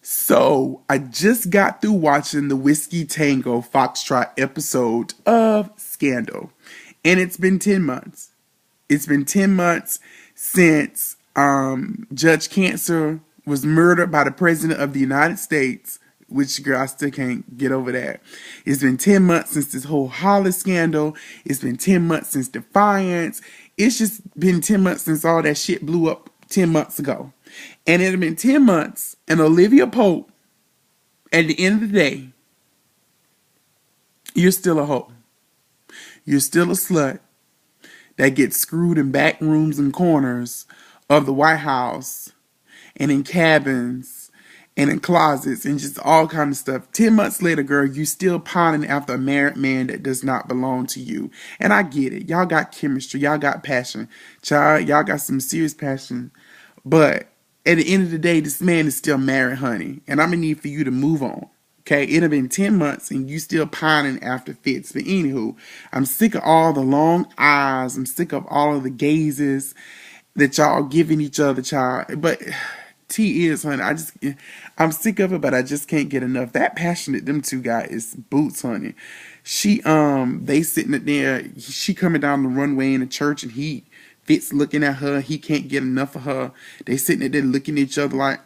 So, I just got through watching the Whiskey Tango Foxtrot episode of Scandal. And it's been 10 months. It's been 10 months since Judge Cancer was murdered by the President of the United States, which, girl, I still can't get over that. It's been 10 months since this whole Hollis scandal. It's been 10 months since Defiance. It's just been 10 months since all that shit blew up 10 months ago. And it had been 10 months, and Olivia Pope, at the end of the day, you're still a hoe. You're still a slut that gets screwed in back rooms and corners of the White House and in cabins and in closets and just all kind of stuff. 10 months later, girl, you still pining after a married man that does not belong to you. And I get it. Y'all got chemistry. Y'all got passion. Child, y'all got some serious passion. But at the end of the day, this man is still married, honey. And I'm going to need for you to move on. Okay? It have been 10 months and you still pining after Fitz. But anywho, I'm sick of all the long eyes. I'm sick of all of the gazes that y'all giving each other, child. But T is, honey, I'm sick of it, but I just can't get enough. That passionate them two guys is boots, honey. They sitting there, she coming down the runway in the church and Fitz looking at her. He can't get enough of her. They sitting there looking at each other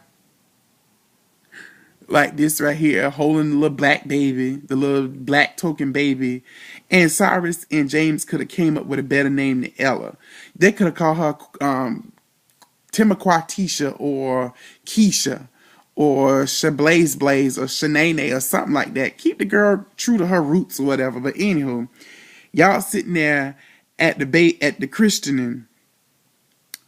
like this right here, holding the little black baby, the little black token baby. And Cyrus and James could have came up with a better name than Ella. They could have called her Timaquatisha or Keisha or Shablaze Blaze or Shanae or something like that. Keep the girl true to her roots or whatever. But anywho, y'all sitting there at the christening,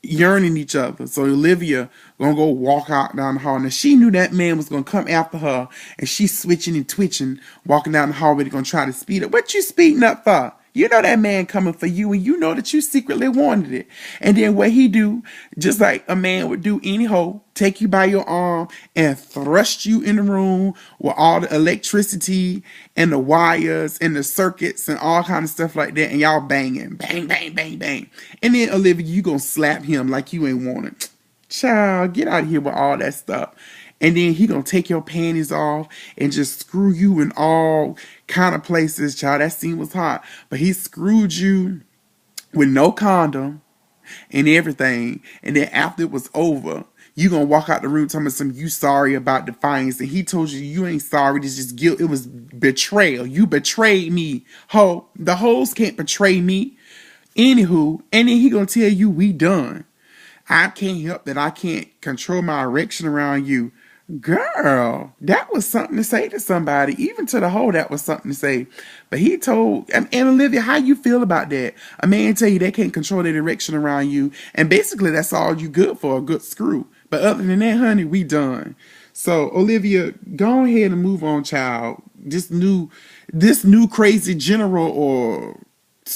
yearning each other. So Olivia gonna go walk out down the hall. Now she knew that man was gonna come after her, and she's switching and twitching, walking down the hallway, gonna try to speed up. What you speeding up for? You know that man coming for you, and you know that you secretly wanted it. And then what he do, just like a man would do any hoe, take you by your arm and thrust you in the room with all the electricity and the wires and the circuits and all kind of stuff like that, and y'all banging, bang, bang, bang, bang. And then Olivia, you gonna slap him like you ain't want it. Child, get out of here with all that stuff. And then he gonna take your panties off and just screw you in all kind of places, child. That scene was hot. But he screwed you with no condom and everything. And then after it was over, you gonna walk out the room telling him you sorry about Defiance. And he told you ain't sorry. It's just guilt. It was betrayal. You betrayed me. Ho, the hoes can't betray me. Anywho, and then he gonna tell you we done. I can't help that I can't control my erection around you. Girl, that was something to say to somebody. Even to the hoe, that was something to say. But he told, and Olivia, how you feel about that? A man tell you they can't control their erection around you, and basically that's all you good for, a good screw. But other than that, honey, we done. So, Olivia, go ahead and move on, child. This new crazy general or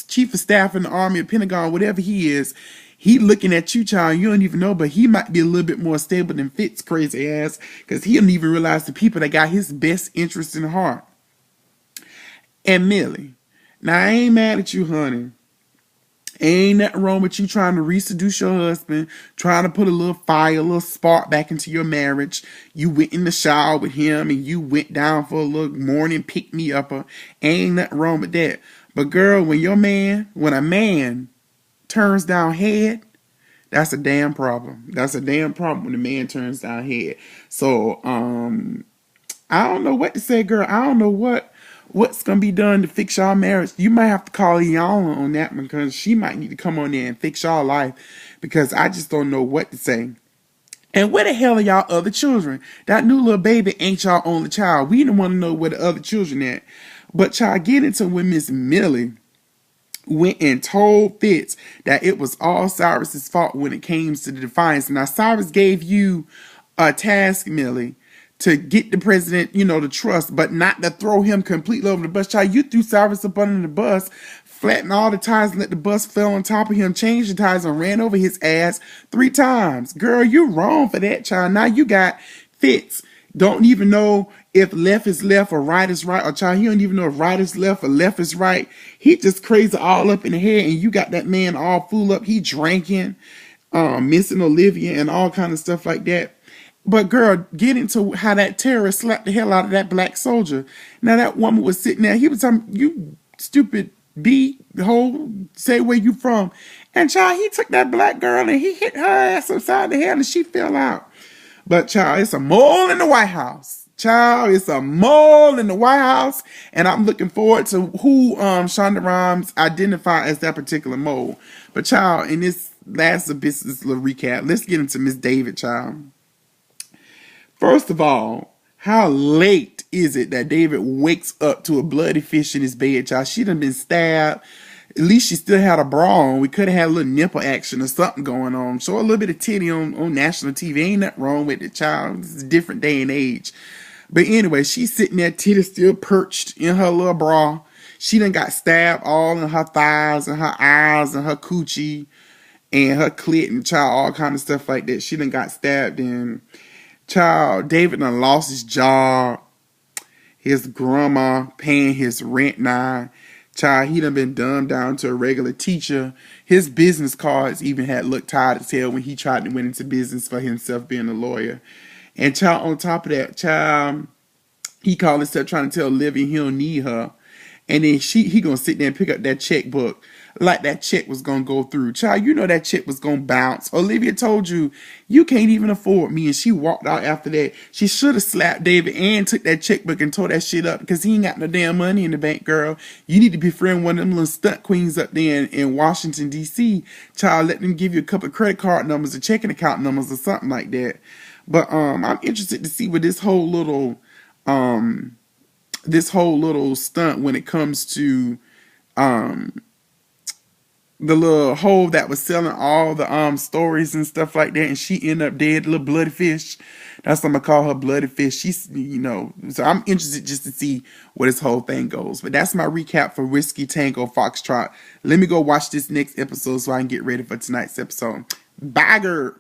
chief of staff in the army or Pentagon, whatever he is, he looking at you, child. You don't even know, but he might be a little bit more stable than Fitz crazy ass, because he don't even realize the people that got his best interest in heart. And Millie, now I ain't mad at you, honey. Ain't nothing wrong with you trying to re-seduce your husband, trying to put a little fire, a little spark back into your marriage. You went in the shower with him and you went down for a little morning pick-me-upper. Ain't nothing wrong with that. But girl, when a man turns down head, that's a damn problem. That's a damn problem when a man turns down head. So, I don't know what to say, girl. I don't know what's gonna be done to fix y'all marriage. You might have to call Iana on that one, because she might need to come on there and fix y'all life, because I just don't know what to say. And where the hell are y'all other children? That new little baby ain't y'all only child. We don't want to know where the other children at. But y'all get into when Miss Millie went and told Fitz that it was all Cyrus's fault when it came to the Defiance. Now, Cyrus gave you a task, Millie, to get the president, to trust, but not to throw him completely over the bus. Child, you threw Cyrus up under the bus, flattened all the tires and let the bus fell on top of him, changed the tires and ran over his ass 3 times. Girl, you wrong for that, child. Now you got Fitz. Don't even know if left is left or right is right. Or child, he don't even know if right is left or left is right. He just crazy all up in the head, and you got that man all fooled up. He drinking, missing Olivia and all kind of stuff like that. But girl, get into how that terrorist slapped the hell out of that black soldier. Now that woman was sitting there. He was telling you stupid B hole, say where you from. And child, he took that black girl and he hit her ass upside the head and she fell out. But child, it's a mole in the White House. Child, it's a mole in the White House. And I'm looking forward to who Shonda Rhimes identify as that particular mole. But child, in this last business little recap, let's get into Miss David, child. First of all, how late is it that David wakes up to a bloody fish in his bed, child? She done been stabbed. At least she still had a bra on. We could have had a little nipple action or something going on. Show a little bit of titty on national TV. Ain't nothing wrong with it, child. This is a different day and age. But anyway, she's sitting there, titty still perched in her little bra. She done got stabbed all in her thighs and her eyes and her coochie and her clit and child, all kind of stuff like that. She done got stabbed in. Child, David done lost his job. His grandma paying his rent now. Child, he done been dumbed down to a regular teacher. His business cards even had looked tired as hell when he tried to went into business for himself being a lawyer. And child, on top of that, child, he called himself trying to tell Olivia he don't need her. And then he gonna sit there and pick up that checkbook like that check was gonna go through. Child, you know that check was gonna bounce. Olivia told you, you can't even afford me. And she walked out after that. She should have slapped David and took that checkbook and tore that shit up because he ain't got no damn money in the bank, girl. You need to befriend one of them little stunt queens up there in Washington, D.C. Child, let them give you a couple of credit card numbers or checking account numbers or something like that. But I'm interested to see what this whole little stunt when it comes to the little hole that was selling all the stories and stuff like that, and she ended up dead, little bloody fish. That's what I'm gonna call her, bloody fish. She's, so I'm interested just to see where this whole thing goes. But that's my recap for Whiskey Tango Foxtrot. Let me go watch this next episode so I can get ready for tonight's episode. Bye, girl.